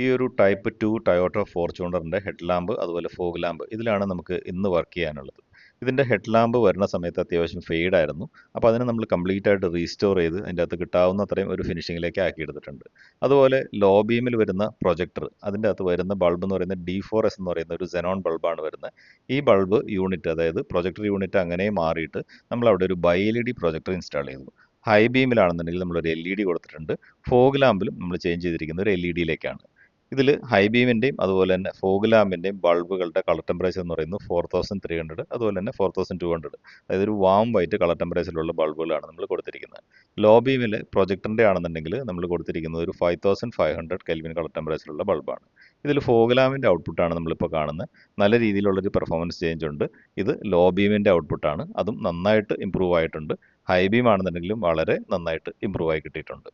ഈ ഒരു type 2 Toyota ഫോർച്യൂണറിൻ്റെ head lamp അതുപോലെ ഫോഗ് ലാമ്പ് ഇതിലാണ് നമുക്ക് ഇന്ന് വർക്ക് ചെയ്യാനുള്ളത്. ഇതിൻ്റെ ഹെഡ് ലാമ്പ് വരുന്ന സമയത്ത് അത്യാവശ്യം ഫെയ്ഡ് ആയിരുന്നു. അപ്പോൾ അതിനെ നമ്മൾ കംപ്ലീറ്റ് ആയിട്ട് റീസ്റ്റോർ ചെയ്ത് അതിൻ്റെ അകത്ത് കിട്ടാവുന്ന അത്രയും ഒരു ഫിനിഷിങ്ങിലേക്ക് ആക്കിയെടുത്തിട്ടുണ്ട്. അതുപോലെ ലോ ബീമിൽ വരുന്ന പ്രൊജക്ടർ അതിൻ്റെ അകത്ത് വരുന്ന ബൾബ് എന്ന് പറയുന്നത് D4S എന്ന് പറയുന്ന ഒരു സെനോൺ ബൾബാണ് വരുന്നത്. ഈ ബൾബ് യൂണിറ്റ് അതായത് പ്രൊജക്ടർ യൂണിറ്റ് അങ്ങനെ മാറിയിട്ട് നമ്മൾ അവിടെ ഒരു BiLED പ്രൊജക്ടർ ഇൻസ്റ്റാൾ ചെയ്തു. ഹൈ ബീമിലാണെന്നുണ്ടെങ്കിൽ നമ്മളൊരു LED കൊടുത്തിട്ടുണ്ട്. ഫോഗ് ലാമ്പിലും നമ്മൾ ചേഞ്ച് ചെയ്തിരിക്കുന്നത് ഒരു LED-യിലേക്കാണ്. ഇതിൽ ഹൈ ബീമിൻ്റെയും അതുപോലെ തന്നെ ഫോഗ് ലാമ്പിൻ്റെയും ബൾബുകളുടെ കളർ ടെമ്പറേച്ചർ എന്ന് പറയുന്നത് 4300 അതുപോലെ തന്നെ 4200, അതായത് ഒരു വാം വൈറ്റ് കളർ ടെമ്പറേച്ചറിലുള്ള ബൾബുകളാണ് നമ്മൾ കൊടുത്തിരിക്കുന്നത്. ലോ ബീമിൽ പ്രൊജക്ടറിൻ്റെ ആണെന്നുണ്ടെങ്കിൽ നമ്മൾ കൊടുത്തിരിക്കുന്നത് ഒരു 5500 കെൽവിൻ കളർ ടെമ്പറേച്ചറുള്ള ബൾബാണ്. ഇതിൽ ഫോഗ് ലാമ്പിൻ്റെ ഔട്ട്പുട്ടാണ് നമ്മളിപ്പോൾ കാണുന്നത്. നല്ല രീതിയിലുള്ളൊരു പെർഫോമൻസ് ചേഞ്ച് ഉണ്ട്. ഇത് ലോ ബീമിൻ്റെ ഔട്ട്പുട്ടാണ്, അതും നന്നായിട്ട് ഇമ്പ്രൂവ് ആയിട്ടുണ്ട്. ഹൈ ബീം ആണെന്നുണ്ടെങ്കിലും വളരെ നന്നായിട്ട് ഇമ്പ്രൂവ് ആയി കിട്ടിയിട്ടുണ്ട്.